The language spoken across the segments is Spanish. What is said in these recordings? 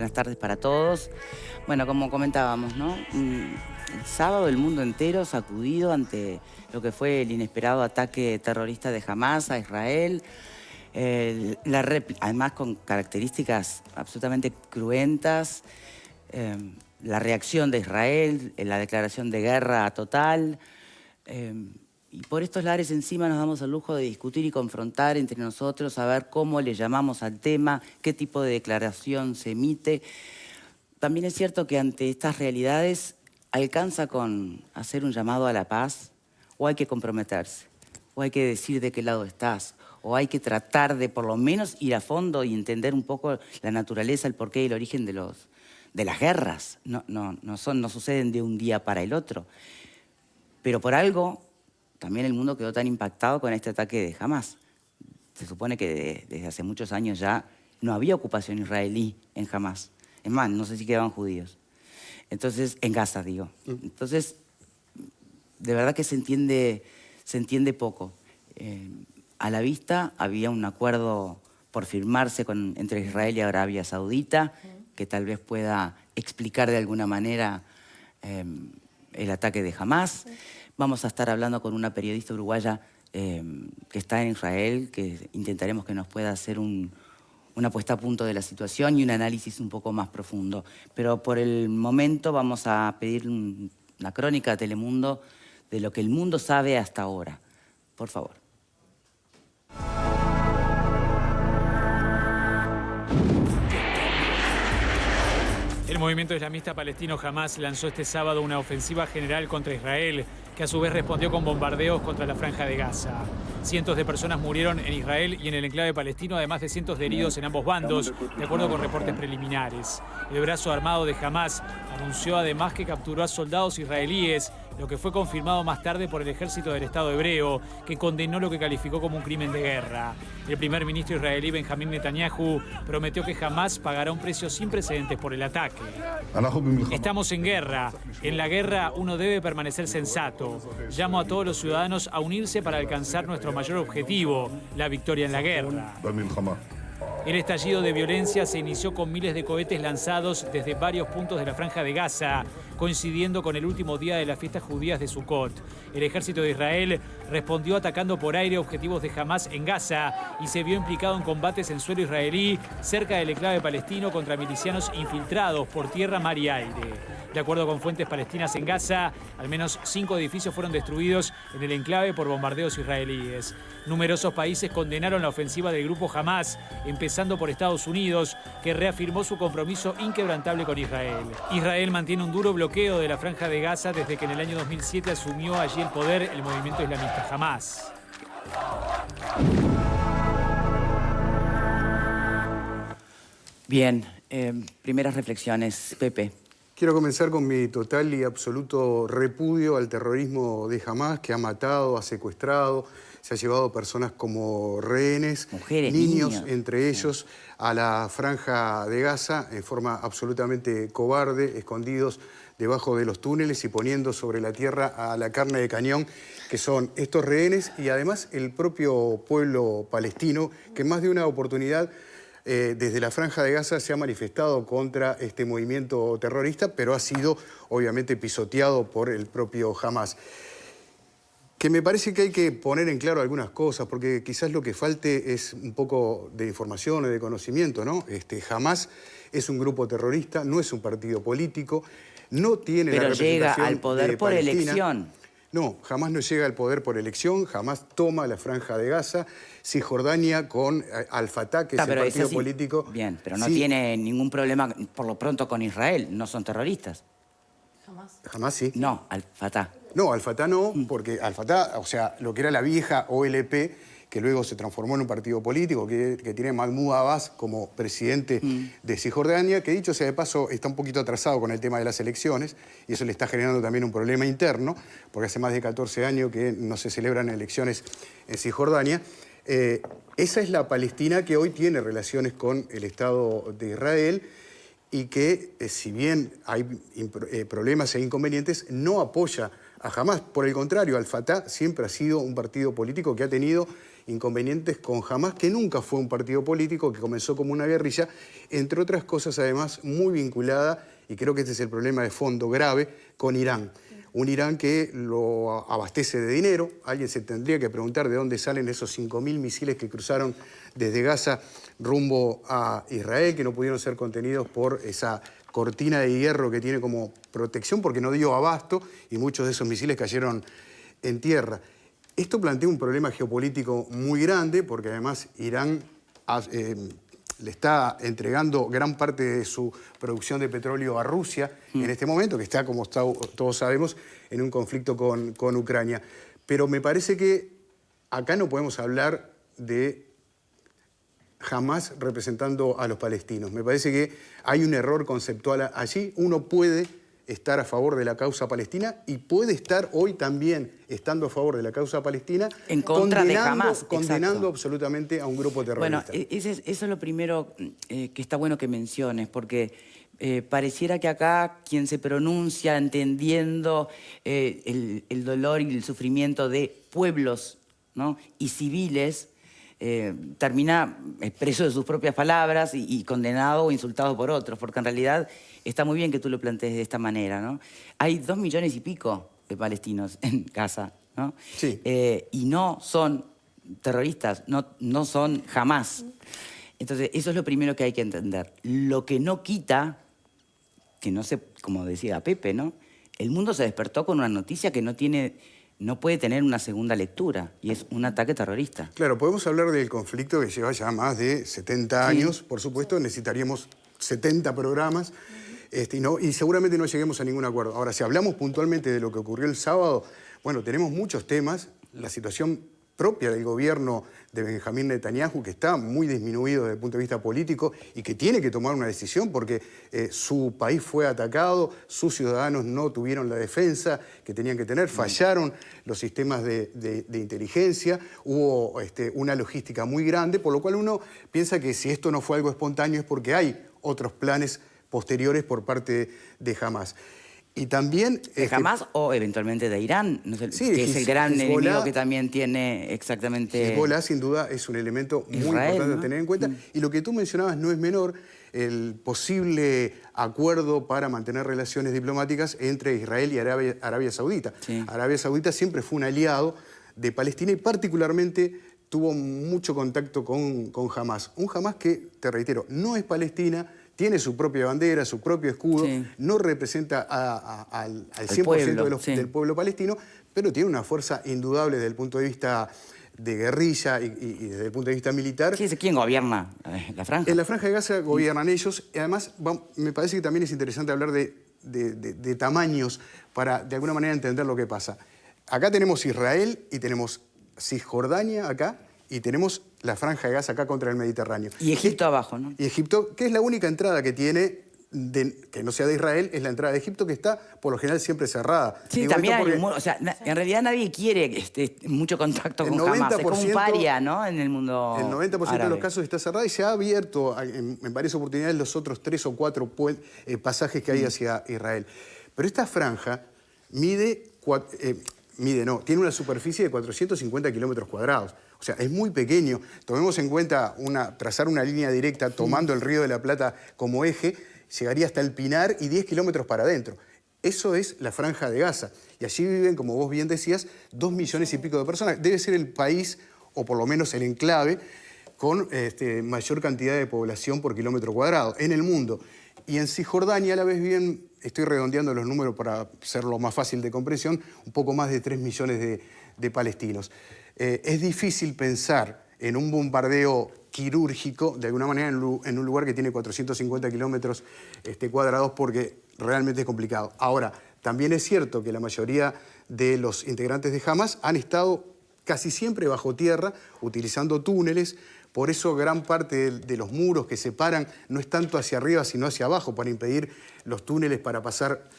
Buenas tardes para todos. Bueno, como comentábamos, ¿no? El sábado el mundo entero sacudido ante lo que fue el inesperado ataque terrorista de Hamás a Israel. Además con características absolutamente cruentas. La reacción de Israel, la declaración de guerra total. Y por estos lares encima nos damos el lujo de discutir y confrontar entre nosotros, a ver cómo le llamamos al tema, qué tipo de declaración se emite. También es cierto que ante estas realidades alcanza con hacer un llamado a la paz, o hay que comprometerse, o hay que decir de qué lado estás, o hay que tratar de por lo menos ir a fondo y entender un poco la naturaleza, el porqué y el origen de las guerras. No suceden de un día para el otro. Pero por algo también el mundo quedó tan impactado con este ataque de Hamás. Se supone que desde hace muchos años ya no había ocupación israelí en Hamás. Es más, no sé si quedaban judíos. Entonces, en Gaza, digo. Entonces, de verdad que se entiende poco. A la vista había un acuerdo por firmarse entre Israel y Arabia Saudita, que tal vez pueda explicar de alguna manera el ataque de Hamás. Vamos a estar hablando con una periodista uruguaya que está en Israel, que intentaremos que nos pueda hacer una puesta a punto de la situación y un análisis un poco más profundo. Pero por el momento vamos a pedir una crónica a Telemundo de lo que el mundo sabe hasta ahora. Por favor. El movimiento islamista palestino Hamás lanzó este sábado una ofensiva general contra Israel, que a su vez respondió con bombardeos contra la Franja de Gaza. Cientos de personas murieron en Israel y en el enclave palestino, además de cientos de heridos en ambos bandos, de acuerdo con reportes preliminares. El brazo armado de Hamás anunció además que capturó a soldados israelíes, lo que fue confirmado más tarde por el ejército del Estado hebreo, que condenó lo que calificó como un crimen de guerra. El primer ministro israelí Benjamín Netanyahu prometió que Hamás pagará un precio sin precedentes por el ataque. Estamos en guerra. En la guerra uno debe permanecer sensato. Llamo a todos los ciudadanos a unirse para alcanzar nuestro mayor objetivo, la victoria en la guerra. El estallido de violencia se inició con miles de cohetes lanzados desde varios puntos de la Franja de Gaza, coincidiendo con el último día de las fiestas judías de Sukkot. El ejército de Israel respondió atacando por aire objetivos de Hamás en Gaza y se vio implicado en combates en suelo israelí cerca del enclave palestino contra milicianos infiltrados por tierra, mar y aire. De acuerdo con fuentes palestinas en Gaza, al menos 5 edificios fueron destruidos en el enclave por bombardeos israelíes. Numerosos países condenaron la ofensiva del grupo Hamás, empezando por Estados Unidos, que reafirmó su compromiso inquebrantable con Israel. Israel mantiene un duro bloqueo de la Franja de Gaza desde que en el año 2007 asumió allí el poder el movimiento islamista Hamás. Bien, primeras reflexiones. Pepe. Quiero comenzar con mi total y absoluto repudio al terrorismo de Hamás, que ha matado, ha secuestrado, se ha llevado personas como rehenes, mujeres, niños entre ellos, a la Franja de Gaza en forma absolutamente cobarde, escondidos debajo de los túneles y poniendo sobre la tierra a la carne de cañón, que son estos rehenes y además el propio pueblo palestino, que en más de una oportunidad desde la Franja de Gaza se ha manifestado contra este movimiento terrorista, pero ha sido obviamente pisoteado por el propio Hamás. Que me parece que hay que poner en claro algunas cosas, porque quizás lo que falte es un poco de información o de conocimiento, ¿no? Hamás es un grupo terrorista, no es un partido político, no tiene la representación pero llega al poder por Palestina. elección. No, Hamás no llega al poder por elección, Hamás toma la Franja de Gaza, Cisjordania con Al-Fatah, que es el partido político. Bien, pero no tiene ningún problema por lo pronto con Israel, no son terroristas. Hamás sí. No, Al-Fatah. No, Al-Fatah no, porque Al-Fatah, o sea, lo que era la vieja OLP, que luego se transformó en un partido político, que tiene Mahmoud Abbas como presidente de Cisjordania, que dicho sea de paso está un poquito atrasado con el tema de las elecciones, y eso le está generando también un problema interno, porque hace más de 14 años que no se celebran elecciones en Cisjordania. Esa es la Palestina que hoy tiene relaciones con el Estado de Israel y que, si bien hay problemas e inconvenientes, no apoya a Hamás. Por el contrario, Al-Fatah siempre ha sido un partido político que ha tenido inconvenientes con Hamás, que nunca fue un partido político, que comenzó como una guerrilla, entre otras cosas además muy vinculada, y creo que este es el problema de fondo grave, con Irán. Un Irán que lo abastece de dinero. Alguien se tendría que preguntar de dónde salen esos 5.000 misiles que cruzaron desde Gaza rumbo a Israel, que no pudieron ser contenidos por esa cortina de hierro que tiene como protección, porque no dio abasto y muchos de esos misiles cayeron en tierra. Esto plantea un problema geopolítico muy grande, porque además Irán le está entregando gran parte de su producción de petróleo a Rusia en este momento, que está, como todos sabemos, en un conflicto con Ucrania. Pero me parece que acá no podemos hablar de Hamás representando a los palestinos. Me parece que hay un error conceptual allí. Uno puede estar a favor de la causa palestina y puede estar hoy también, estando a favor de la causa palestina, en contra de Hamás, condenando absolutamente a un grupo terrorista. Bueno, eso es lo primero que está bueno que menciones, porque pareciera que acá quien se pronuncia entendiendo el dolor y el sufrimiento de pueblos, ¿no?, y civiles, termina preso de sus propias palabras y condenado o insultado por otros, porque en realidad está muy bien que tú lo plantees de esta manera, ¿no? Hay 2 millones y pico de palestinos en Gaza, ¿no? Sí. Y no son terroristas, no son Hamás. Entonces, eso es lo primero que hay que entender. Lo que no quita, que no sé, como decía Pepe, ¿no? El mundo se despertó con una noticia que no puede tener una segunda lectura, y es un ataque terrorista. Claro, podemos hablar del conflicto que lleva ya más de 70 años. Sí. Por supuesto, necesitaríamos 70 programas y seguramente no lleguemos a ningún acuerdo. Ahora, si hablamos puntualmente de lo que ocurrió el sábado, bueno, tenemos muchos temas. La situación propia del gobierno de Benjamín Netanyahu, que está muy disminuido desde el punto de vista político y que tiene que tomar una decisión porque su país fue atacado, sus ciudadanos no tuvieron la defensa que tenían que tener, fallaron los sistemas de inteligencia, hubo una logística muy grande, por lo cual uno piensa que si esto no fue algo espontáneo es porque hay otros planes posteriores por parte de Hamás. Y también... ¿De Hamás o eventualmente de Irán? No sé, sí, que es el gran enemigo que también tiene exactamente... Hezbollah, sin duda, es un elemento muy importante a tener en cuenta. Y lo que tú mencionabas no es menor, el posible acuerdo para mantener relaciones diplomáticas entre Israel y Arabia Saudita. Sí. Arabia Saudita siempre fue un aliado de Palestina y particularmente tuvo mucho contacto con Hamás. Un Hamás que, te reitero, no es Palestina, tiene su propia bandera, su propio escudo, sí, no representa al 100% del pueblo palestino, pero tiene una fuerza indudable desde el punto de vista de guerrilla y desde el punto de vista militar. ¿Quién gobierna la franja? En la franja de Gaza gobiernan ellos. Y además, me parece que también es interesante hablar de tamaños para, de alguna manera, entender lo que pasa. Acá tenemos Israel y tenemos Cisjordania acá, y tenemos la franja de Gaza acá contra el Mediterráneo. Y Egipto abajo, ¿no? Y Egipto, que es la única entrada que tiene, que no sea de Israel, es la entrada de Egipto, que está, por lo general, siempre cerrada. Sí, digo, también hay o sea, en realidad nadie quiere mucho contacto con Hamás. Es como un paria, ¿no?, en el mundo El 90% árabe. de los casos está cerrada y se ha abierto en varias oportunidades los otros 3 o 4 pasajes que hay hacia Israel. Pero esta franja tiene una superficie de 450 kilómetros cuadrados. O sea, es muy pequeño. Tomemos en cuenta trazar una línea directa tomando el Río de la Plata como eje, llegaría hasta el Pinar y 10 kilómetros para adentro. Eso es la franja de Gaza. Y allí viven, como vos bien decías, 2 millones y pico de personas. Debe ser el país, o por lo menos el enclave, con mayor cantidad de población por kilómetro cuadrado en el mundo. Y en Cisjordania a la vez viven, estoy redondeando los números para hacerlo más fácil de comprensión, un poco más de 3 millones de palestinos. Es difícil pensar en un bombardeo quirúrgico, de alguna manera, en un lugar que tiene 450 kilómetros cuadrados, porque realmente es complicado. Ahora, también es cierto que la mayoría de los integrantes de Hamás han estado casi siempre bajo tierra, utilizando túneles. Por eso gran parte de los muros que separan no es tanto hacia arriba, sino hacia abajo, para impedir los túneles para pasar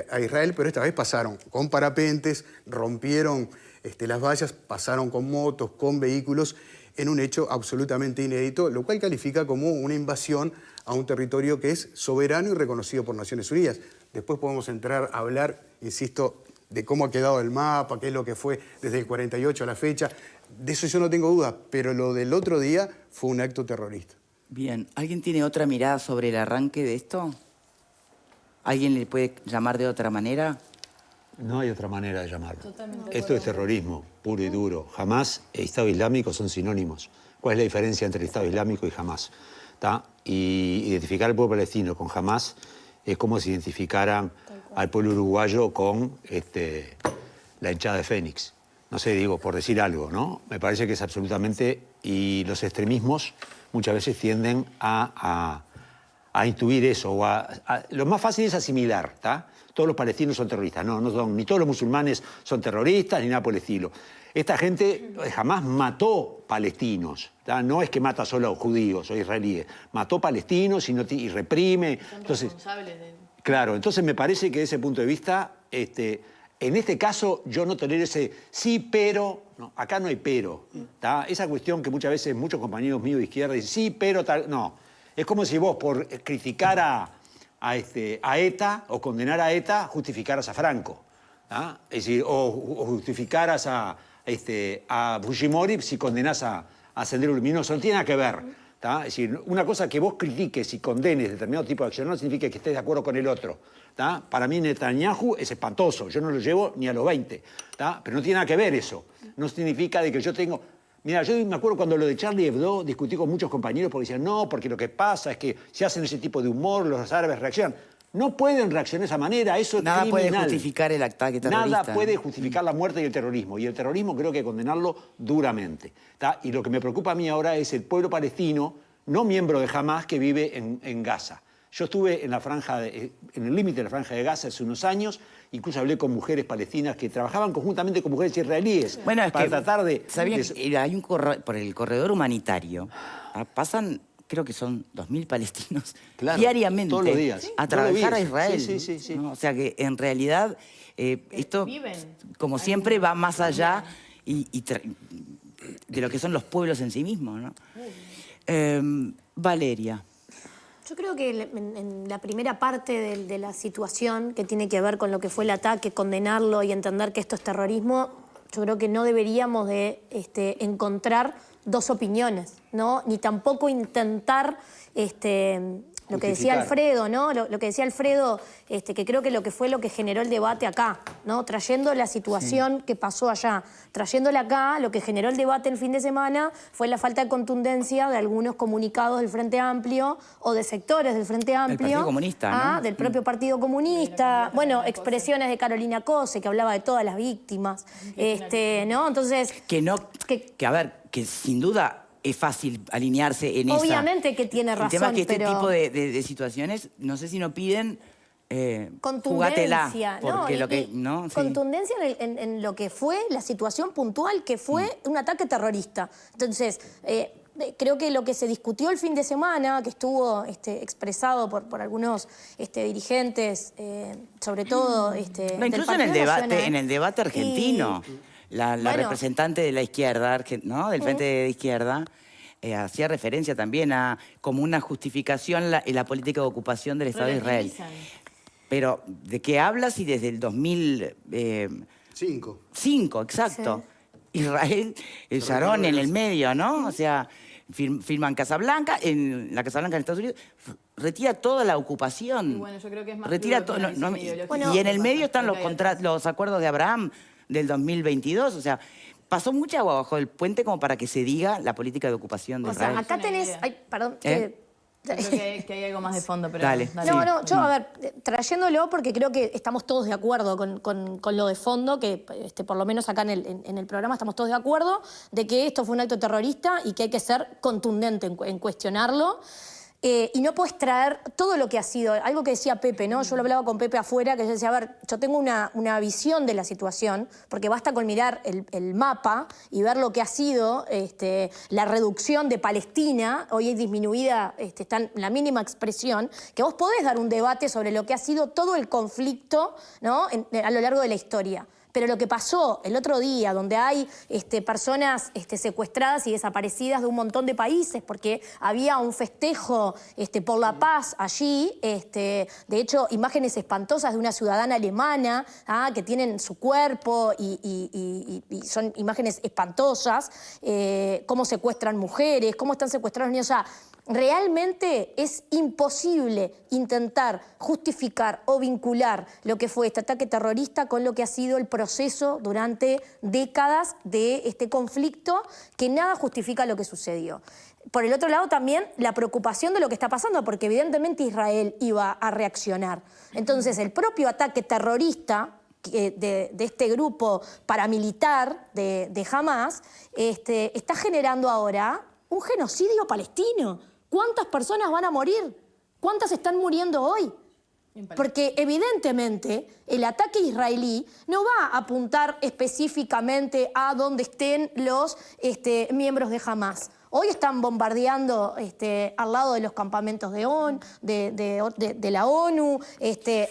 a Israel, pero esta vez pasaron con parapentes, rompieron las vallas, pasaron con motos, con vehículos, en un hecho absolutamente inédito, lo cual califica como una invasión a un territorio que es soberano y reconocido por Naciones Unidas. Después podemos entrar a hablar, insisto, de cómo ha quedado el mapa, qué es lo que fue desde el 48 a la fecha. De eso yo no tengo duda, pero lo del otro día fue un acto terrorista. Bien, ¿alguien tiene otra mirada sobre el arranque de esto? ¿Alguien le puede llamar de otra manera? No hay otra manera de llamarlo. Esto es terrorismo, puro y duro. Hamás e Estado Islámico son sinónimos. ¿Cuál es la diferencia entre el Estado Islámico y Hamás? ¿Tá? Y identificar al pueblo palestino con Hamás es como si identificaran al pueblo uruguayo con la hinchada de Fénix. No sé, digo, por decir algo, ¿no? Me parece que es absolutamente... Y los extremismos muchas veces tienden a intuir eso. Lo más fácil es asimilar, ¿tá? Todos los palestinos son terroristas. No, no son, ni todos los musulmanes son terroristas, ni nada por el estilo. Esta gente jamás mató palestinos, ¿tá? No es que mata solo a judíos o israelíes. Mató palestinos y reprime. Entonces, claro, entonces me parece que desde ese punto de vista, en este caso yo no tolero ese sí, pero... No, acá no hay pero, ¿tá? Esa cuestión que muchas veces muchos compañeros míos de izquierda dicen sí, pero tal... No, es como si vos por criticar a ETA o condenar a ETA justificaras a Franco, ¿tá? Es decir, o justificaras a Fujimori si condenás a Sendero Luminoso. No tiene nada que ver, ¿tá? Es decir, una cosa que vos critiques y condenes determinado tipo de acción no significa que estés de acuerdo con el otro, ¿tá? Para mí Netanyahu es espantoso, yo no lo llevo ni a los 20, ¿tá? Pero no tiene nada que ver eso. No significa de que yo tengo... Mira, yo me acuerdo cuando lo de Charlie Hebdo discutí con muchos compañeros porque decían, no, porque lo que pasa es que si hacen ese tipo de humor, los árabes reaccionan. No pueden reaccionar de esa manera, eso es criminal. Nada puede justificar el ataque terrorista. Nada puede justificar la muerte y el terrorismo. Y el terrorismo creo que hay que condenarlo duramente, ¿tá? Y lo que me preocupa a mí ahora es el pueblo palestino, no miembro de Hamás, que vive en Gaza. Yo estuve en el límite de la franja de Gaza hace unos años, incluso hablé con mujeres palestinas que trabajaban conjuntamente con mujeres israelíes para tratar de... ¿Sabían que hay por el corredor humanitario? Pasan, creo que son 2.000 palestinos diariamente todos los días, a trabajar a Israel. Sí. ¿no? O sea que en realidad esto, como siempre, va más allá de lo que son los pueblos en sí mismos, ¿no? Valeria. Yo creo que en la primera parte de la situación, que tiene que ver con lo que fue el ataque, condenarlo y entender que esto es terrorismo, yo creo que no deberíamos de encontrar dos opiniones, ¿no? Ni tampoco intentar lo que decía Alfredo, ¿no? Lo que decía Alfredo, que creo que fue lo que generó el debate acá, ¿no? Trayendo la situación que pasó allá, trayéndola acá, lo que generó el debate el fin de semana fue la falta de contundencia de algunos comunicados del Frente Amplio o de sectores del Frente Amplio. Del Partido Comunista, ¿no? Del propio Partido Comunista. Bueno, expresiones de Carolina Cose, que hablaba de todas las víctimas, ¿no? Entonces... Que sin duda... Es fácil alinearse en esa... Obviamente que tiene razón, el tema es que pero... este tipo de situaciones, no sé si no piden... contundencia, porque contundencia en lo que fue la situación puntual, que fue un ataque terrorista. Entonces, creo que lo que se discutió el fin de semana, que estuvo expresado por algunos dirigentes, sobre todo... incluso en el debate argentino... La representante de la izquierda, ¿no? Del Frente de Izquierda, hacía referencia también a como una justificación la política de ocupación del Estado de Israel. Pero, ¿de qué hablas? Y desde el 2005, exacto. Sí. Israel, el Sharon en el medio, ¿no? O sea, firman Casablanca, en la Casablanca en Estados Unidos, retira toda la ocupación. Y bueno, yo creo que es más retira todo. Y en el medio están los acuerdos de Abraham del 2022, o sea, pasó mucha agua bajo el puente como para que se diga la política de ocupación de Israel. O sea, acá tenés... Ay, perdón. Yo creo que hay algo más de fondo, pero... Dale. Yo, a ver, trayéndolo porque creo que estamos todos de acuerdo con lo de fondo, que por lo menos acá en el programa estamos todos de acuerdo de que esto fue un acto terrorista y que hay que ser contundente en cuestionarlo. Y no puedes traer todo lo que ha sido, algo que decía Pepe, ¿no? Yo lo hablaba con Pepe afuera, que yo decía, a ver, yo tengo una visión de la situación, porque basta con mirar el mapa y ver lo que ha sido la reducción de Palestina, hoy es disminuida, está en la mínima expresión, que vos podés dar un debate sobre lo que ha sido todo el conflicto, ¿no? A lo largo de la historia. Pero lo que pasó el otro día, donde hay personas secuestradas y desaparecidas de un montón de países, porque había un festejo por la paz allí, de hecho, imágenes espantosas de una ciudadana alemana que tienen su cuerpo y son imágenes espantosas, cómo secuestran mujeres, cómo están secuestrados niños. O sea, realmente es imposible intentar justificar o vincular lo que fue este ataque terrorista con lo que ha sido el proceso durante décadas de este conflicto, que nada justifica lo que sucedió. Por el otro lado también la preocupación de lo que está pasando, porque evidentemente Israel iba a reaccionar. Entonces el propio ataque terrorista de este grupo paramilitar de Hamas está generando ahora un genocidio palestino. ¿Cuántas personas van a morir? ¿Cuántas están muriendo hoy? Porque evidentemente el ataque israelí no va a apuntar específicamente a donde estén los miembros de Hamas. Hoy están bombardeando al lado de los campamentos de la ONU,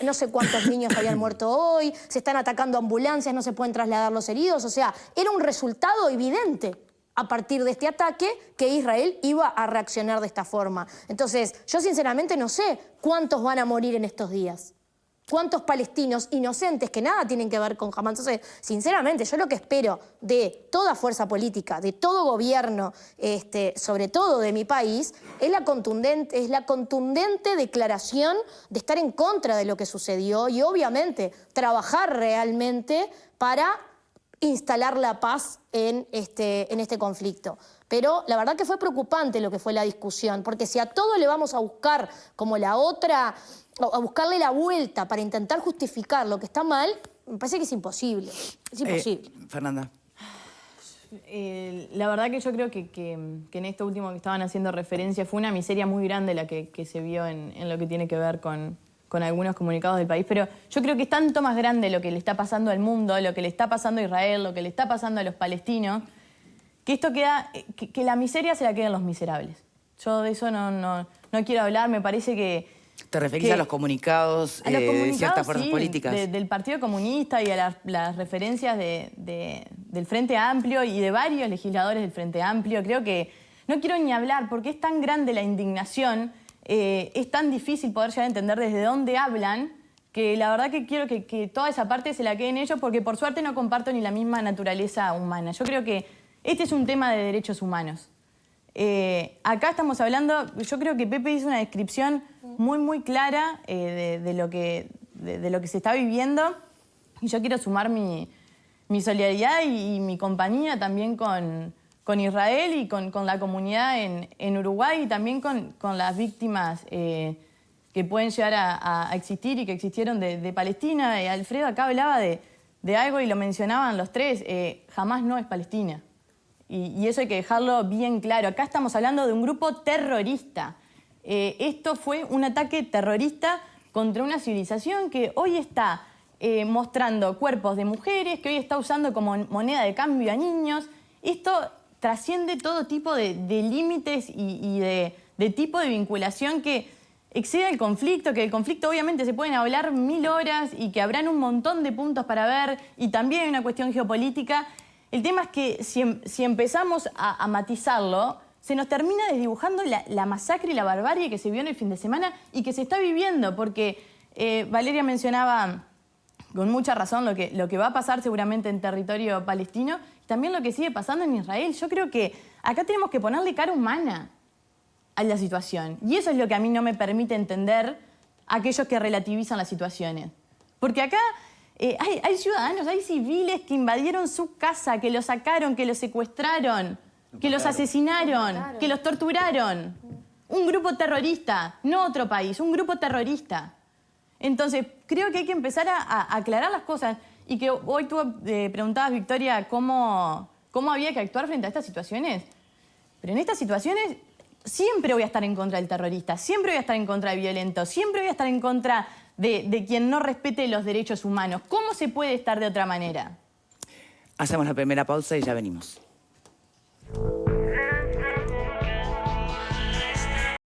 no sé cuántos niños habían muerto hoy, se están atacando ambulancias, no se pueden trasladar los heridos. O sea, era un resultado evidente a partir de este ataque que Israel iba a reaccionar de esta forma. Entonces, yo sinceramente no sé cuántos van a morir en estos días. ¿Cuántos palestinos inocentes que nada tienen que ver con Hamas? Entonces, sinceramente, yo lo que espero de toda fuerza política, de todo gobierno, sobre todo de mi país, es la contundente declaración de estar en contra de lo que sucedió y, obviamente, trabajar realmente para instalar la paz en este conflicto. Pero la verdad que fue preocupante lo que fue la discusión, porque si a todo le vamos a buscar como la otra, a buscarle la vuelta para intentar justificar lo que está mal, me parece que es imposible. Es imposible. Fernanda. La verdad que yo creo que en esto último que estaban haciendo referencia fue una miseria muy grande la que se vio en lo que tiene que ver con algunos comunicados del país, pero yo creo que es tanto más grande lo que le está pasando al mundo, lo que le está pasando a Israel, lo que le está pasando a los palestinos, que esto queda, que la miseria se la quedan los miserables. Yo de eso no quiero hablar, me parece que... ¿Te referís a los comunicados de ciertas fuerzas políticas? Del Partido Comunista y a las referencias del Frente Amplio y de varios legisladores del Frente Amplio. Creo que no quiero ni hablar porque es tan grande la indignación, es tan difícil poder llegar a entender desde dónde hablan, que la verdad que quiero que toda esa parte se la queden ellos, porque por suerte no comparto ni la misma naturaleza humana. Yo creo que este es un tema de derechos humanos. Acá estamos hablando, yo creo que Pepe hizo una descripción muy clara de lo que se está viviendo, y yo quiero sumar mi solidaridad y mi compañía también con Israel y con la comunidad en Uruguay, y también con las víctimas que pueden llegar a existir y que existieron de Palestina. Alfredo acá hablaba de algo y lo mencionaban los tres, Hamas no es Palestina. Y eso hay que dejarlo bien claro. Acá estamos hablando de un grupo terrorista. Esto fue un ataque terrorista contra una civilización que hoy está mostrando cuerpos de mujeres, que hoy está usando como moneda de cambio a niños. Esto trasciende todo tipo de límites y de tipo de vinculación que excede el conflicto, que el conflicto obviamente se pueden hablar 1000 horas y que habrán un montón de puntos para ver, y también hay una cuestión geopolítica. El tema es que si empezamos a matizarlo, se nos termina desdibujando la masacre y la barbarie que se vio en el fin de semana y que se está viviendo, porque Valeria mencionaba con mucha razón lo que va a pasar seguramente en territorio palestino, y también lo que sigue pasando en Israel. Yo creo que acá tenemos que ponerle cara humana a la situación, y eso es lo que a mí no me permite entender a aquellos que relativizan las situaciones. Porque acá hay ciudadanos, hay civiles que invadieron su casa, que los sacaron, que los secuestraron, que los asesinaron, que los torturaron. Un grupo terrorista, no otro país, un grupo terrorista. Entonces, creo que hay que empezar a aclarar las cosas. Y que hoy tú preguntabas, Victoria, cómo había que actuar frente a estas situaciones. Pero en estas situaciones siempre voy a estar en contra del terrorista, siempre voy a estar en contra del violento, siempre voy a estar en contra de quien no respete los derechos humanos. ¿Cómo se puede estar de otra manera? Hacemos la primera pausa y ya venimos.